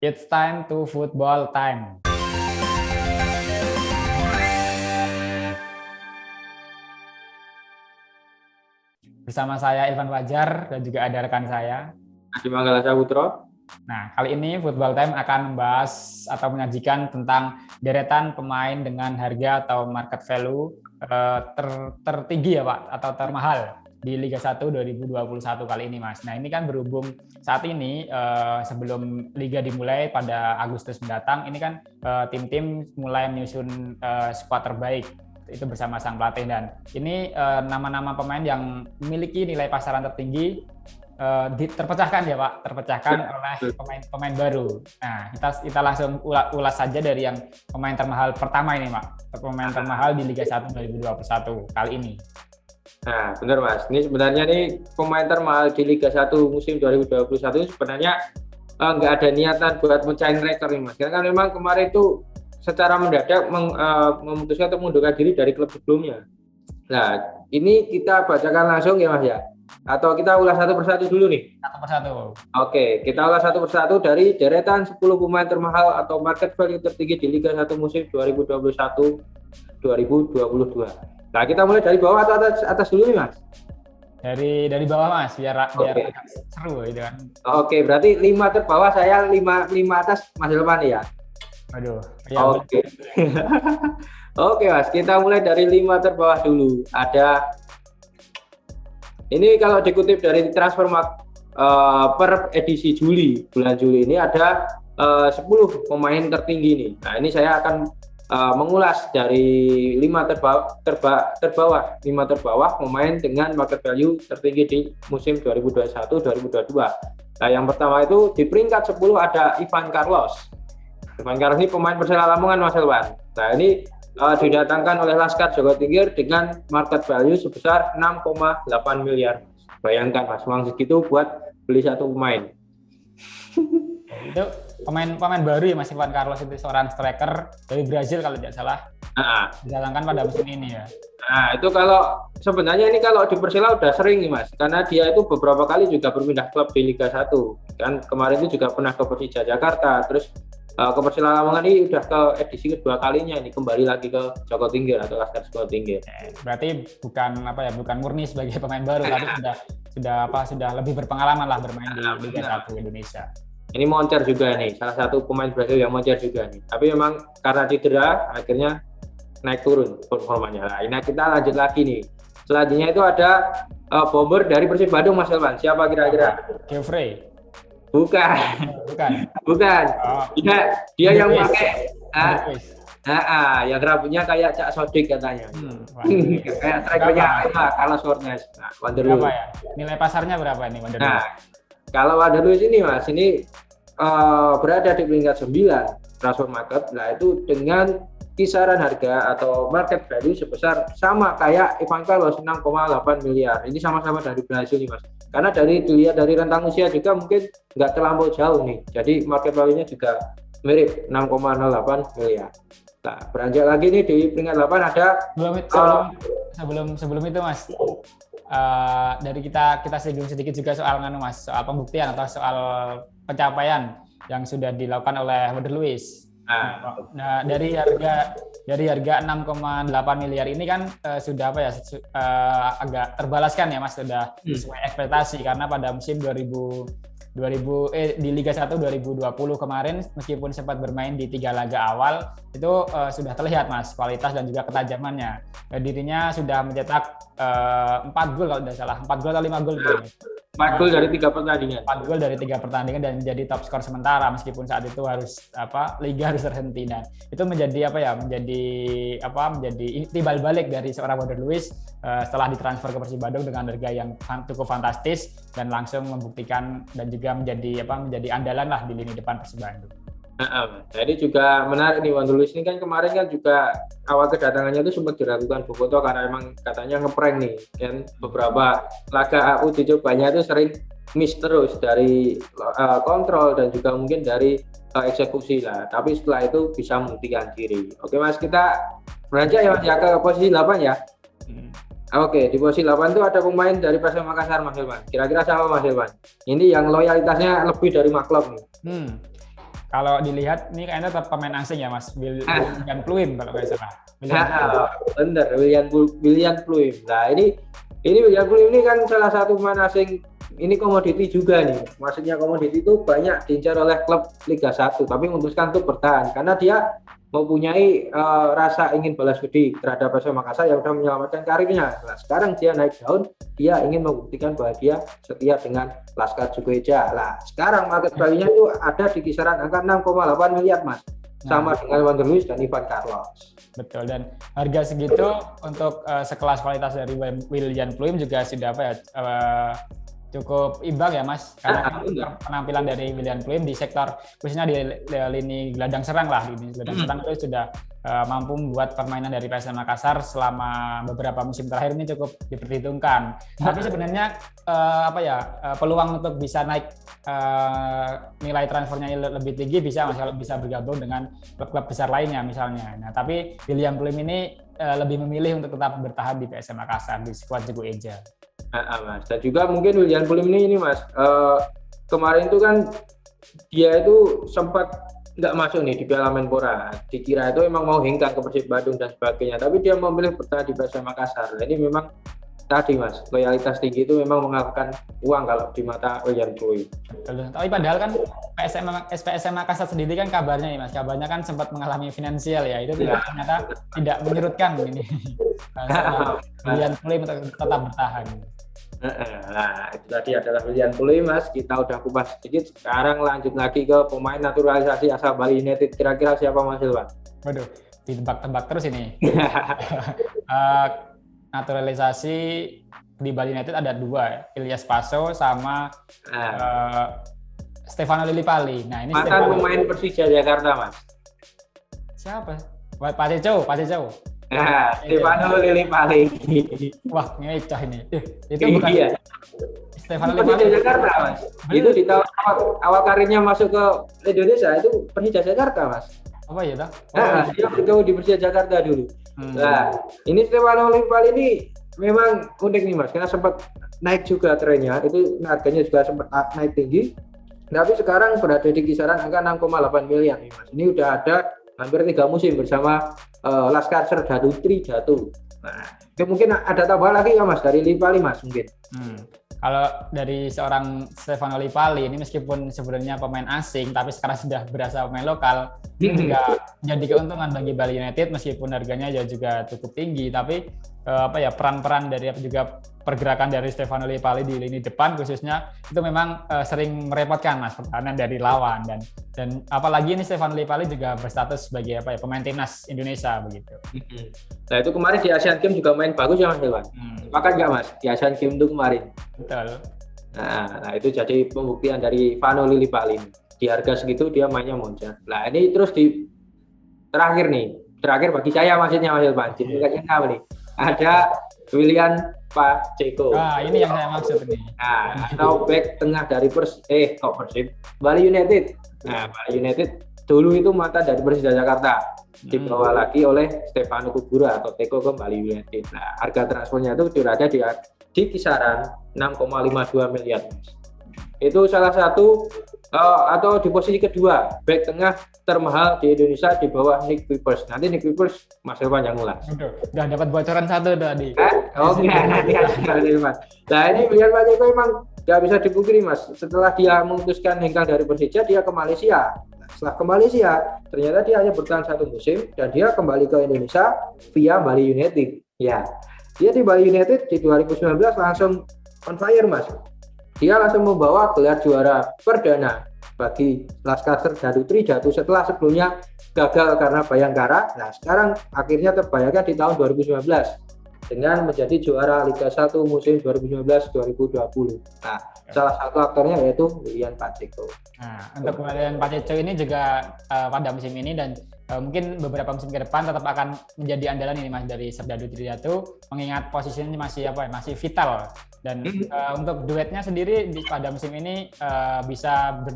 It's time to football time. Bersama saya Irfan Fajar dan juga ada rekan saya Adi Manggala Saputro. Nah, kali ini Football Time akan membahas atau menyajikan tentang deretan pemain dengan harga atau market value tertinggi ya Pak, atau termahal di Liga 1 2021 kali ini Mas. Nah, ini kan berhubung saat ini sebelum Liga dimulai pada Agustus mendatang, ini kan tim-tim mulai menyusun skuad terbaik itu bersama sang pelatih, dan ini nama-nama pemain yang memiliki nilai pasaran tertinggi terpecahkan ya Pak, terpecahkan oleh pemain baru. Nah, kita langsung ulas saja dari yang pemain termahal pertama ini Pak, pemain termahal di Liga 1 2021 kali ini. Nah, benar Mas. Ini sebenarnya nih pemain termahal di Liga 1 musim 2021 sebenarnya nggak ada niatan buat mencahin rekor nih Mas. Karena kan memang kemarin itu secara mendadak memutuskan untuk mengundurkan diri dari klub sebelumnya. Nah, ini kita bacakan langsung ya Mas ya. Atau kita ulas satu persatu dulu nih? Satu persatu. Oke, kita ulas satu persatu dari deretan 10 pemain termahal atau market value tertinggi di Liga 1 musim 2021-2022. Nah, kita mulai dari bawah atau atas dulu nih Mas? Dari bawah Mas, biar agak seru gitu kan. Oke, berarti 5 terbawah saya, 5 atas Mas Ilman ya? Aduh. Ya, oke. Oke Mas, kita mulai dari 5 terbawah dulu. Ada, ini kalau dikutip dari Transfermarkt per edisi bulan Juli ini ada 10 pemain tertinggi nih. Nah, ini saya akan mengulas dari 5 terbawah pemain dengan market value tertinggi di musim 2021-2022. Nah, yang pertama itu di peringkat 10 ada Ivan Carlos. Ivan Carlos ini pemain Persela Lamongan Mas Elwan. Nah, ini didatangkan oleh Laskar Joko Tingkir dengan market value sebesar 6,8 miliar. Bayangkan Mas, uang segitu buat beli satu pemain. Itu pemain baru ya Mas Ivan Carlos, itu seorang striker dari Brazil kalau tidak salah. Didatangkan pada musim ini ya. Nah, itu kalau sebenarnya ini kalau di Persela udah sering nih Mas, karena dia itu beberapa kali juga berpindah klub di Liga 1. Kan kemarin itu juga pernah ke Persija Jakarta, terus ke Persela Lamongan ini udah ke edisi kedua kalinya ini kembali lagi ke Joko Tingkir atau Laskar Joko Tingkir. Berarti bukan murni sebagai pemain baru, tapi sudah lebih berpengalaman lah bermain di Liga 1 Indonesia. Ini moncer juga nih, salah satu pemain Brasil yang moncer juga nih. Tapi memang karena cedera akhirnya naik turun performanya. Nah, ini kita lanjut lagi nih. Selanjutnya itu ada bomber dari Persib Bandung Mas Elvan. Siapa kira-kira? Geoffrey. Bukan. Oh. Dia yang pakai yang rambutnya kayak Cak Sodik katanya. Kayak strikernya Carlos Fornes. Nah, Wanderloo. Berapa ya? Nilai pasarnya berapa nih Wanderloo? Nah, kalau Wanderloo ini Mas, ini berada di peringkat 9 transfer market. Nah, itu dengan kisaran harga atau market value sebesar sama kayak Ivan Carlos 6,8 miliar. Ini sama-sama dari Brazil nih Mas. Karena dilihat dari rentang usia juga mungkin nggak terlampau jauh nih. Jadi market value-nya juga mirip 6,08 miliar. Nah, beranjak lagi nih di peringkat 8 ada sebelum itu Mas. Dari kita singgung sedikit juga soal Mas, soal pembuktian atau soal pencapaian yang sudah dilakukan oleh Wanderloo. Nah, dari harga 6,8 miliar ini kan sudah agak terbalaskan ya Mas, sudah sesuai ekspektasi, karena pada musim di Liga 1 2020 kemarin meskipun sempat bermain di 3 laga awal itu sudah terlihat Mas kualitas dan juga ketajamannya. Dirinya sudah mencetak 4 gol kalau tidak salah, 4 gol atau 5 gol. 4 gol dari 3 pertandingan. 4 gol dari 3 pertandingan dan menjadi top skor sementara meskipun saat itu liga harus terhenti, dan itu menjadi timbal balik dari seorang Wanderloo setelah ditransfer ke Persib Bandung dengan harga yang cukup fantastis dan langsung membuktikan dan juga menjadi andalan lah di lini depan Persib Bandung. Jadi juga menarik nih, Wanderloo ini kan kemarin kan juga awal kedatangannya itu sempat diragukan Boboto karena emang katanya ngeprank nih, kan beberapa laga uji cobanya itu sering miss terus dari kontrol dan juga mungkin dari eksekusi lah, tapi setelah itu bisa membuktikan diri. Oke Mas, kita beranjak ya Mas ya ke posisi 8 ya. Oke, di posisi 8 itu ada pemain dari Persema Makassar Mas Ilman. Kira-kira siapa Mas Ilman? Ini yang loyalitasnya lebih dari Maklok nih. Kalau dilihat ini kayaknya tetap pemain asing ya Mas, William Pluim kalau nggak salah. Bener, William Pluim. Nah ini William Pluim ini kan salah satu pemain asing, ini komoditi juga nih. Maksudnya komoditi itu banyak diincar oleh klub Liga 1, tapi memutuskan untuk bertahan karena dia mempunyai rasa ingin balas budi terhadap PSM Makassar yang sudah menyelamatkan karirnya. Nah, sekarang dia naik daun, dia ingin membuktikan bahwa dia setia dengan Laskar Jugoeja. Nah, sekarang market value-nya itu ada di kisaran angka 6,8 miliar, Mas. Sama dengan Wander Luiz dan Ivan Carlos. Betul, dan harga segitu untuk sekelas kualitas dari William Pluim juga sudah cukup imbang ya Mas, karena penampilan dari William Pluim di sektor khususnya di lini gelandang serang lah, di gelandang serang itu sudah mampu membuat permainan dari PSM Makassar selama beberapa musim terakhir ini cukup diperhitungkan. Tapi sebenarnya peluang untuk bisa naik nilai transfernya lebih tinggi bisa bergabung dengan klub-klub besar lainnya misalnya. Nah, tapi William Pluim ini lebih memilih untuk tetap bertahan di PSM Makassar di skuad Jugoeja. Mas, dan juga mungkin William Pluim ini Mas, kemarin itu kan dia itu sempat nggak masuk nih di Piala Menpora, dikira itu memang mau hengkang ke Persib Bandung dan sebagainya, tapi dia memilih bertahan di PSM Makassar. Jadi memang tadi Mas, loyalitas tinggi itu memang mengalahkan uang kalau di mata William Pluim. Tapi padahal kan PSM Makassar sendiri kan kabarnya nih Mas, kabarnya kan sempat mengalami finansial ya, itu ternyata tidak menyurutkan ini William Pluim untuk tetap bertahan. Nah, itu tadi adalah William Pluim Mas, kita udah kupas sedikit. Sekarang lanjut lagi ke pemain naturalisasi asal Bali United. Kira-kira siapa Mas Ilwan? Waduh, ditebak-tebak terus ini. Naturalisasi di Bali United ada dua, Ilyas Paso sama Stefano Lillipali. Nah, ini mantan pemain Persija Jakarta Mas. Siapa? Pak Ceco. Nah, Stefano Lillipali. Wah, ngecah ini. Itu bukan iya. Stefano Persija Jakarta Mas. Itu di tahun awal karirnya masuk ke Indonesia itu Persija Jakarta Mas. Apa ya dah? Dia bergabung di Persija Jakarta dulu. Nah, ini Stefano Lillipali ini memang unik nih Mas, karena sempat naik juga trennya, itu harganya juga sempat naik tinggi. Tapi sekarang berada di kisaran angka 6,8 miliar nih Mas. Ini udah ada hampir 3 musim bersama Laskar Serdadu Trijatu. Nah, itu mungkin ada tambah lagi ya Mas dari Lillipali Mas mungkin. Kalau dari seorang Stefano Lillipali ini meskipun sebenarnya pemain asing tapi sekarang sudah berasa pemain lokal, ini juga menjadi keuntungan bagi Bali United meskipun harganya juga cukup tinggi, tapi peran-peran dari juga pergerakan dari Stefano Lillipali di lini depan khususnya itu memang sering merepotkan Mas pertahanan dari lawan, dan apalagi ini Stefano Lillipali juga berstatus sebagai pemain timnas Indonesia begitu. Nah, itu kemarin di Asian Games juga main bagus ya Mas Ilwan. Makan nggak Mas di Asian Games itu kemarin? Betul. Nah, itu jadi pembuktian dari Stefano Lillipali. Di harga segitu dia mainnya moncer. Nah, ini terus terakhir bagi saya maksudnya Mas Ilwan. Jadi apa nih? Ada William Pacheco. Ini yang saya maksud nih. Nah, atau back tengah dari Persib Bali United. Nah, Bali United dulu itu mantan dari Persija Jakarta, dibawa lagi oleh Stefano Kugura atau Teko ke Bali United. Nah, harga transfernya itu berada di kisaran 6,52 miliar. Itu salah satu atau di posisi kedua back tengah termahal di Indonesia di bawah Nick Pipers. Nanti Nick Pipers Mas Irfan yang ngulas. Udah dapat bocoran satu tadi. Oke, nanti Mas. Nah, ini William Pacheco memang nggak bisa dipungkiri Mas. Setelah dia memutuskan hengkang dari Persija, dia ke Malaysia. Setelah ke Malaysia, ternyata dia hanya bertahan 1 musim dan dia kembali ke Indonesia via Bali United. Ya, dia di Bali United di 2019 langsung on fire Mas. Dia langsung membawa gelar juara perdana bagi Laskar Serdadu Trijatu setelah sebelumnya gagal karena Bayangkara. Nah, sekarang akhirnya terbayarkan di tahun 2019 dengan menjadi juara Liga 1 musim 2019-2020. Nah, salah satu aktornya yaitu William Pacheco. Nah, untuk William Pacheco ini juga pada musim ini dan mungkin beberapa musim ke depan tetap akan menjadi andalan ini Mas dari Serdadu Trijatu, mengingat posisinya masih vital. Dan untuk duetnya sendiri pada musim ini bisa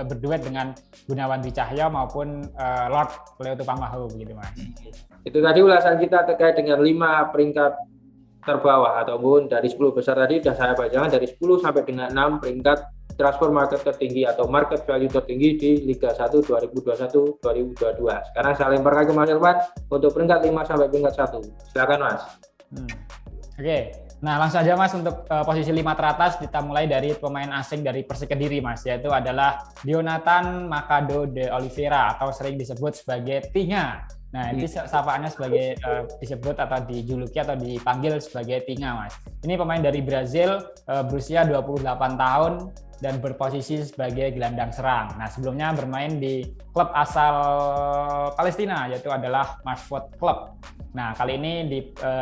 berduet dengan Gunawan Dwi Cahya maupun Lord Leo Tupamahu begitu Mas. Itu tadi ulasan kita terkait dengan 5 peringkat terbawah ataupun dari 10 besar tadi sudah saya bacakan dari 10 sampai dengan 6 peringkat transfer market tertinggi atau market value tertinggi di Liga 1 2021-2022. Sekarang saya lemparkan ke Mas Irfan untuk peringkat 5 sampai peringkat 1. Silakan Mas. Oke. Nah, langsung aja Mas untuk posisi 5 teratas kita mulai dari pemain asing dari Persik Kediri Mas, yaitu adalah Dionatan Machado de Oliveira atau sering disebut sebagai Tinga. Nah, ini sapaannya sebagai disebut atau dijuluki atau dipanggil sebagai Tinga, Mas. Ini pemain dari Brazil, berusia 28 tahun dan berposisi sebagai gelandang serang. Nah, sebelumnya bermain di klub asal Palestina, yaitu adalah Masford Club. Nah, kali ini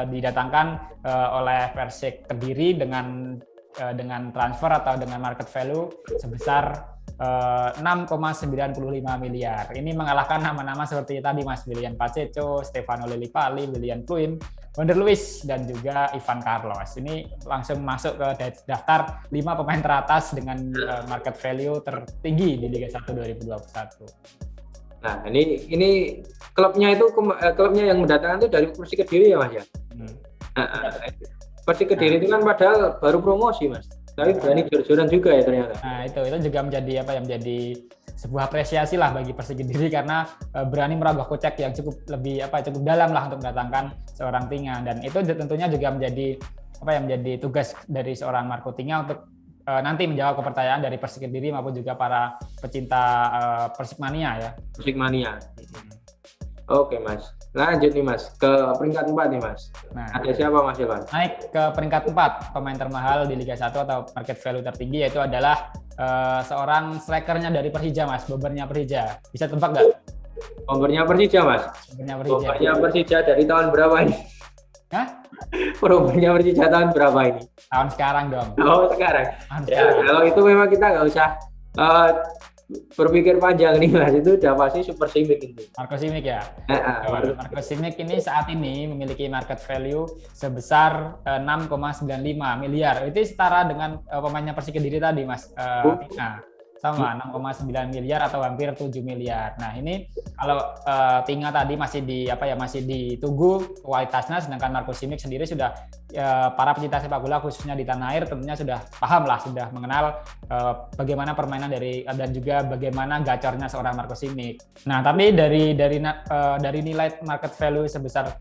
didatangkan oleh Persik Kediri dengan transfer atau dengan market value sebesar 6,95 miliar. Ini mengalahkan nama-nama seperti tadi Mas, William Pacheco, Stefano Lillipali, William Pluim, Wonder Luiz, dan juga Ivan Carlos. Ini langsung masuk ke daftar 5 pemain teratas dengan market value tertinggi di Liga 1 2021. Nah, ini klubnya yang mendatangkan itu dari Persik Kediri ya Mas ya. Persik Kediri itu kan padahal baru promosi Mas. Tapi berani jor-joran juga ya ternyata. Nah, itu juga menjadi sebuah apresiasi lah bagi Persik Kediri karena berani merogoh kocek yang cukup dalam lah untuk mendatangkan seorang Tinga, dan itu tentunya juga menjadi tugas dari seorang Marco Tinga untuk nanti menjawab kepercayaan dari Persik Kediri maupun juga para pecinta Persikmania ya. Persikmania. Oke Mas, lanjut nih Mas ke peringkat 4 nih Mas. Nah, ada siapa Mas Ilwan? Naik ke peringkat 4 pemain termahal di Liga 1 atau market value tertinggi, yaitu adalah seorang strikernya dari Persija Mas, bombernya Persija. Bisa tebak nggak? Bombernya Persija Mas? Bombernya Persija dari tahun berapa ini? Hah? Bombernya Persija tahun berapa ini? Tahun sekarang dong. Oh sekarang. Kalau itu memang kita nggak usah berpikir panjang nih Mas, itu udah pasti Super Simic itu. Marco Simic ya. Marco Simic ini saat ini memiliki market value sebesar 6,95 miliar. Itu setara dengan pemainnya Persik Kediri tadi Mas. Tinga. Sama 6,9 miliar atau hampir 7 miliar. Nah, ini kalau Tinga tadi masih ditunggu kualitasnya, sedangkan Marco Simic sendiri sudah para pecinta sepak bola khususnya di tanah air tentunya sudah paham lah, sudah mengenal bagaimana permainan dan juga bagaimana gacornya seorang Marco Simic. Nah, tapi dari nilai market value sebesar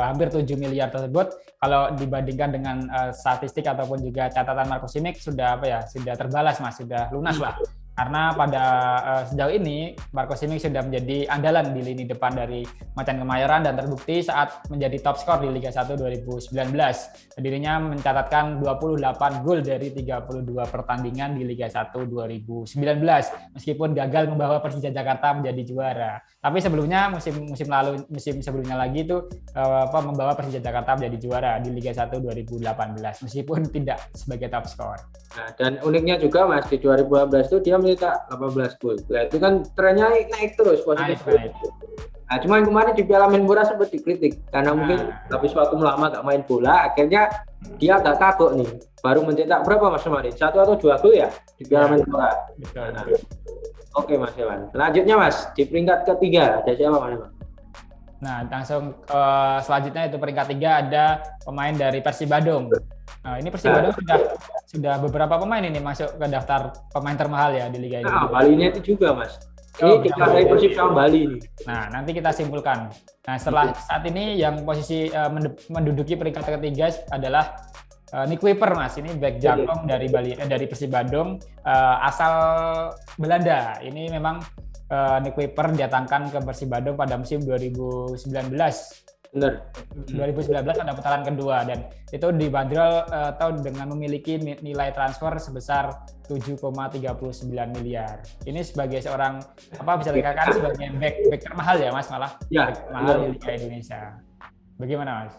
hampir 7 miliar tersebut, kalau dibandingkan dengan statistik ataupun juga catatan Marco Simic sudah terbalas Mas, sudah lunas lah. Karena pada sejauh ini Marco Simic sudah menjadi andalan di lini depan dari Macan Kemayoran dan terbukti saat menjadi top skor di Liga 1 2019. Dirinya mencatatkan 28 gol dari 32 pertandingan di Liga 1 2019 meskipun gagal membawa Persija Jakarta menjadi juara. Tapi sebelumnya musim sebelumnya lagi itu membawa Persija Jakarta menjadi juara di Liga 1 2018 meskipun tidak sebagai top skor. Nah, dan uniknya juga Mas, di 2018 itu dia mencetak 18 gol. Nah, itu kan trennya naik terus positif. Nah, cuman kemarin di Piala Menpora sempat dikritik karena mungkin habis waktu lama gak main bola, akhirnya dia agak kagok nih. Baru mencetak berapa Mas kemarin? 1 atau 2 gol ya di Piala Menpora. Oke Mas Ewan. Selanjutnya Mas, di peringkat ketiga ada siapa Mas? Nah, langsung selanjutnya itu peringkat 3 ada pemain dari Persib Bandung. Nah, ini Persib Bandung sudah beberapa pemain ini masuk ke daftar pemain termahal ya di Liga ini. Nah, Bali-nya itu juga Mas. Ini dikasih Persib sama Bali ini. Nah, nanti kita simpulkan. Nah, setelah saat ini yang posisi menduduki peringkat ketiga adalah Nick Wipper Mas. Ini back jangkung dari Persib Bandung, asal Belanda. Ini memang Nick Wipper didatangkan ke Persib Bandung pada musim 2019. Benar. 2019 ada putaran kedua dan itu dibanderol atau dengan memiliki nilai transfer sebesar 7,39 miliar. Ini sebagai seorang bisa dikatakan sebagai back termahal ya Mas, malah ya, mahal di Liga Indonesia. Bagaimana Mas?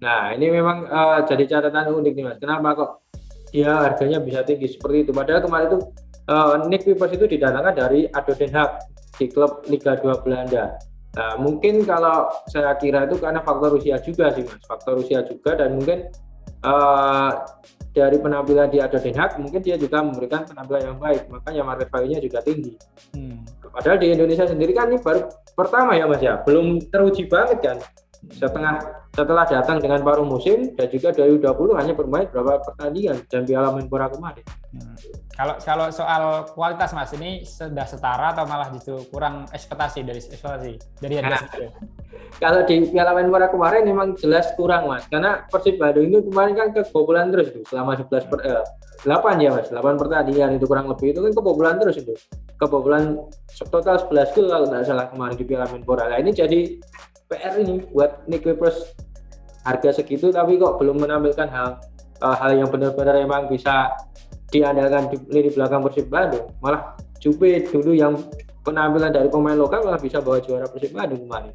Nah, ini memang jadi catatan unik nih Mas. Kenapa kok dia harganya bisa tinggi seperti itu? Padahal kemarin itu Nick Wipers itu didatangkan dari ADO Den Haag di klub Liga 2 Belanda. Nah, mungkin kalau saya kira itu karena faktor usia juga sih Mas, faktor usia juga, dan mungkin dari penampilan di ADO Den Haag mungkin dia juga memberikan penampilan yang baik, makanya market value-nya juga tinggi. Padahal di Indonesia sendiri kan ini baru pertama ya Mas ya, belum teruji banget kan. setelah datang dengan paruh musim dan juga 2020 hanya bermain berapa pertandingan dan Piala Menpora kemarin. Kalau soal kualitas Mas, ini sudah setara atau malah justru kurang ekspektasi dari harga segitu? Kalau di Piala Menpora kemarin memang jelas kurang Mas, karena Persib Bandung itu kemarin kan kebobolan terus itu selama 8 ya Mas, 8 pertandingan itu kurang lebih itu kan kebobolan terus itu. Kebobolan total 11 gol kalau tidak salah kemarin di Piala Menpora. Nah, ini jadi PR ini buat Nick Kuipers, harga segitu tapi kok belum menampilkan hal yang benar-benar emang bisa diandalkan di lini belakang Persib Bandung. Malah Jupe dulu yang penampilan dari pemain lokal malah bisa bawa juara Persib Bandung kemarin.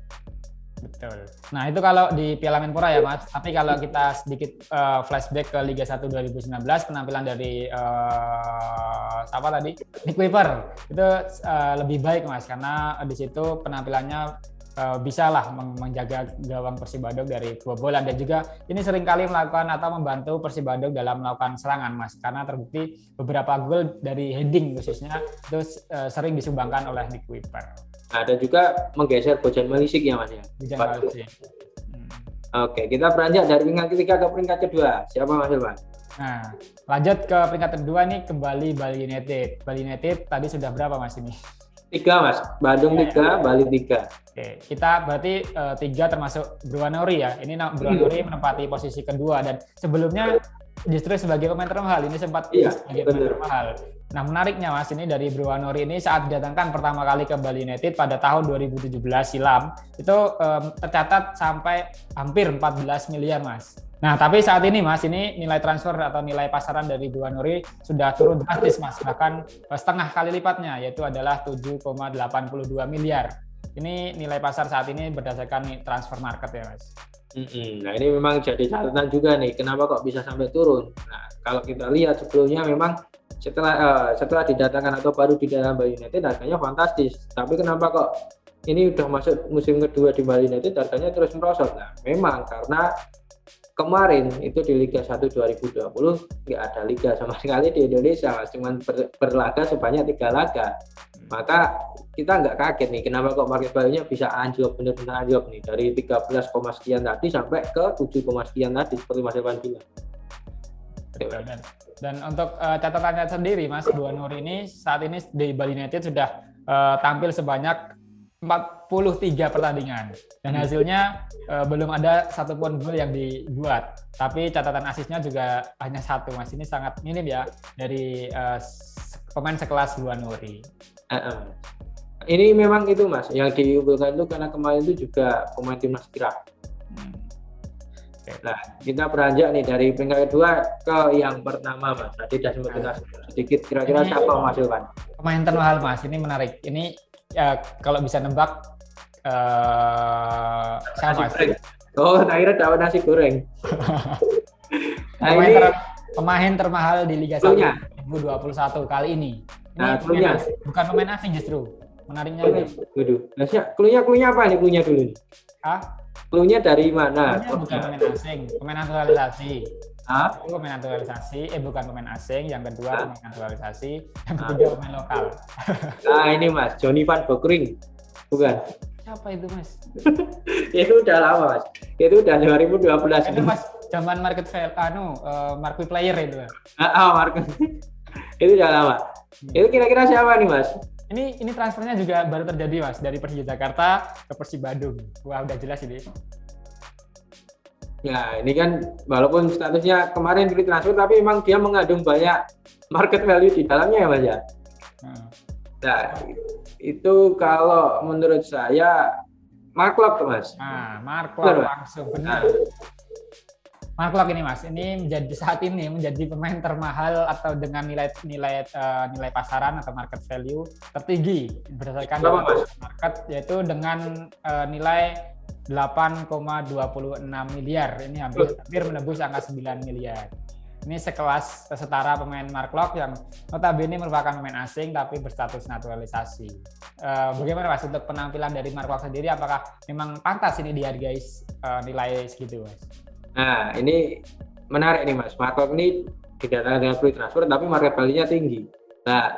Betul. Nah, itu kalau di Piala Menpora ya Mas. Tapi kalau kita sedikit flashback ke Liga 1 2019, penampilan dari siapa tadi? Nick Kuiper itu lebih baik Mas, karena di situ penampilannya bisa lah menjaga gawang Persib Bandung dari kebobolan, dan juga ini seringkali melakukan atau membantu Persib Bandung dalam melakukan serangan Mas, karena terbukti beberapa gol dari heading khususnya itu sering disumbangkan oleh Nick Kuiper. Nah, dan juga menggeser Bojan Malisik ya Mas ya. Bojan Malisik. Oke, kita beranjak dari peringkat ketiga ke peringkat kedua. Siapa Mas Ilman? Nah, lanjut ke peringkat kedua nih, kembali Bali United. Bali United tadi sudah berapa Mas ini? 3 Mas, Bandung 3, Bali 3. Oke, kita berarti 3 termasuk Bruanori ya. Ini Bruanori menempati posisi kedua, dan sebelumnya justru sebagai pemain termahal, ini sempat sebagai pemain termahal. Nah, menariknya Mas, ini dari Bruanori ini saat didatangkan pertama kali ke Bali United pada tahun 2017 silam, itu tercatat sampai hampir 14 miliar Mas. Nah, tapi saat ini Mas, ini nilai transfer atau nilai pasaran dari Bruanori sudah turun drastis Mas, bahkan setengah kali lipatnya, yaitu adalah 7,82 miliar. Ini nilai pasar saat ini berdasarkan transfer market ya Mas. Nah, ini memang jadi catatan juga nih, kenapa kok bisa sampai turun. Nah, kalau kita lihat sebelumnya memang setelah didatangkan atau baru didatangkan Bali United harganya fantastis. Tapi kenapa kok ini udah masuk musim kedua di Bali United harganya terus merosot? Nah, memang karena kemarin itu di Liga 1 2020 nggak ada liga sama sekali di Indonesia, cuma berlaga sebanyak 3 laga. Maka kita nggak kaget nih kenapa kok market value-nya bisa anjlok, benar-benar anjlok nih dari 13, sekian tadi sampai ke 7, sekian tadi seperti Mas Irwan bilang. Dan untuk catatannya sendiri Mas, Bruanori ini saat ini di Bali United sudah tampil sebanyak 43 pertandingan dan hasilnya belum ada satupun gol yang dibuat, tapi catatan asisnya juga hanya 1 Mas. Ini sangat minim ya dari pemain sekelas Bruanori. Ini memang itu Mas yang diunggulkan itu karena kemarin itu juga pemain timnas Irak. Nah, kita beranjak nih dari peringkat kedua ke yang pertama Mas. Tadi sudah sempat sedikit, kira-kira siapa Mas Ilman? Pemain termahal Mas, ini menarik. Ini kalau bisa nebak siapa Mas? Oh, akhirnya dapat nasi goreng. Pemain termahal di Liga 1 2021 kali ini. Ini bukan pemain asing justru. Menariknya ini. Klunya apa nih? Klunya dulu nih. Klunya dari mana? Bukan pemain asing, pemain naturalisasi. Pemain naturalisasi, bukan pemain asing. Yang kedua pemain naturalisasi, yang ketiga pemain lokal. Nah, ini Mas, Johnny Van Bokering. Bukan. Siapa itu Mas? Itu udah lama Mas. Itu udah 2012. Itu Mas, zaman market market player itu. Market. Itu udah lama. Itu kira-kira siapa nih Mas? Ini transfernya juga baru terjadi Mas, dari Persija Jakarta ke Persib Bandung. Wah, udah jelas ini. Ya, ini kan walaupun statusnya kemarin free transfer, tapi memang dia mengandung banyak market value di dalamnya ya Mas ya. Nah, itu kalau menurut saya Mark Locke Mas. Mark Locke langsung benar. Mark Locke ini Mas, ini saat ini menjadi pemain termahal atau dengan nilai pasaran atau market value tertinggi berdasarkan market, yaitu dengan nilai 8,26 miliar. Ini hampir menembus angka 9 miliar. Ini sekelas setara pemain Mark Locke yang notabene merupakan pemain asing tapi berstatus naturalisasi. Bagaimana Mas untuk penampilan dari Mark Locke sendiri? Apakah memang pantas ini dihargai nilai segitu Mas? Nah, ini menarik nih Mas. Mark Locke ini didatangkan dengan free transfer tapi market value-nya tinggi. Nah,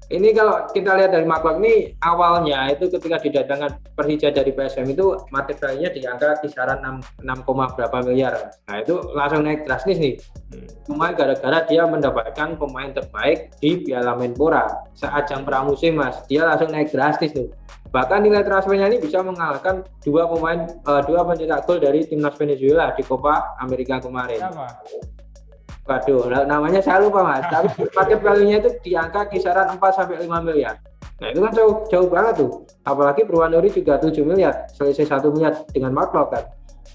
Ini kalau kita lihat dari Mark ini awalnya itu ketika didatangkan Persija dari PSM itu market value-nya di angka kisaran 6 berapa miliar. Nah itu langsung naik drastis nih. Cuma gara-gara dia mendapatkan pemain terbaik di Piala Menpora saat jam pramusim Mas, dia langsung naik drastis tuh. Bahkan nilai transfernya ini bisa mengalahkan dua pencetak gol dari timnas Venezuela di Copa America kemarin. Siapa? Waduh, namanya saya lupa Mas. Tapi market value-nya itu di angka kisaran 4-5 miliar. Nah itu kan jauh banget tuh. Apalagi Purwanuri juga 7 miliar, selisih 1 miliar dengan Mark kan.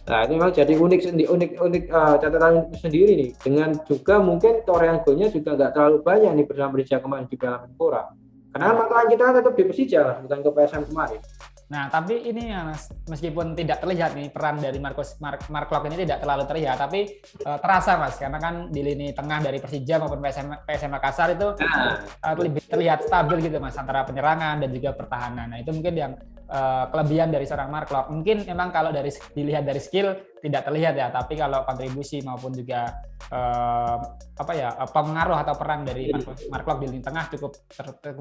Nah itu memang jadi unik catatan sendiri nih. Dengan juga mungkin torehan golnya juga nggak terlalu banyak nih bersama Persija kemarin di Piala Menpora. Karena mata kita tetap di Persija Mas, bukan ke PSM kemarin. Nah, tapi ini ya Mas, meskipun tidak terlihat nih peran dari Mark Klok ini tidak terlalu terlihat, tapi terasa Mas, karena kan di lini tengah dari Persija maupun PSM Makassar itu lebih terlihat stabil gitu Mas, antara penyerangan dan juga pertahanan. Nah, itu mungkin yang kelebihan dari seorang Mark Klok. Mungkin memang kalau dilihat dari skill tidak terlihat ya, tapi kalau kontribusi maupun juga pengaruh atau peran dari Mark Klok di lini tengah cukup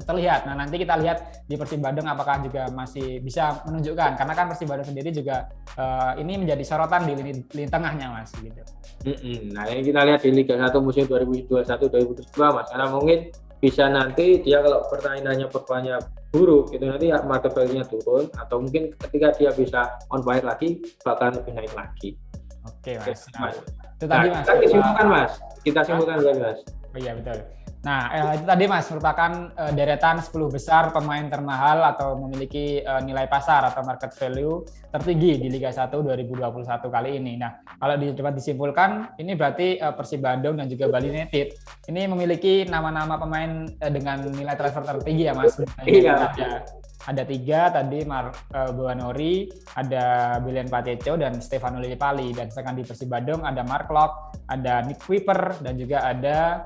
terlihat. Nah, nanti kita lihat di Persib Bandung apakah juga masih bisa menunjukkan, karena kan Persib Bandung sendiri juga ini menjadi sorotan di lini tengahnya Mas gitu. Nah, ini kita lihat di Liga 1 musim 2021-2022 Mas, karena mungkin bisa nanti dia kalau pertahanannya buruk itu nanti market value-nya turun, atau mungkin ketika dia bisa on fire lagi bakal lebih naik lagi. Oke Mas. Itu tadi Mas. Kita simpulkan dulu Mas. Oh iya betul. Nah, itu tadi Mas merupakan deretan 10 besar pemain termahal atau memiliki nilai pasar atau market value tertinggi di Liga 1 2021 kali ini. Nah, kalau dapat disimpulkan, ini berarti Persib Bandung dan juga Bali United ini memiliki nama-nama pemain dengan nilai transfer tertinggi ya Mas. Iya. Ada 3 tadi, Buanori, ada Bilian Pateco dan Stefano Lillipali. Dan sedangkan di Persib Bandung ada Mark Klok, ada Nick Kuiper, dan juga ada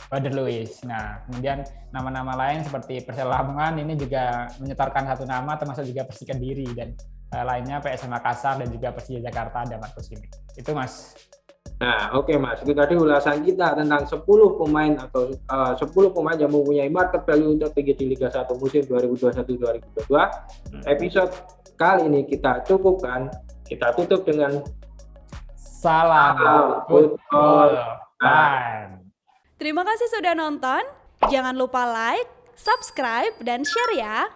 Bader Luiz. Nah, kemudian nama-nama lain seperti Persela Lamongan ini juga menyetorkan satu nama, termasuk juga Persik Kediri, dan lainnya PSM Makassar dan juga Persija Jakarta ada Markus Gimik. Itu Mas. Nah, oke Mas, itu tadi ulasan kita tentang 10 pemain atau 10 pemain yang mempunyai market value tertinggi di Liga 1 musim 2021-2022. Episode kali ini kita cukupkan, kita tutup dengan Salam Football Time. Terima kasih sudah nonton. Jangan lupa like, subscribe, dan share ya.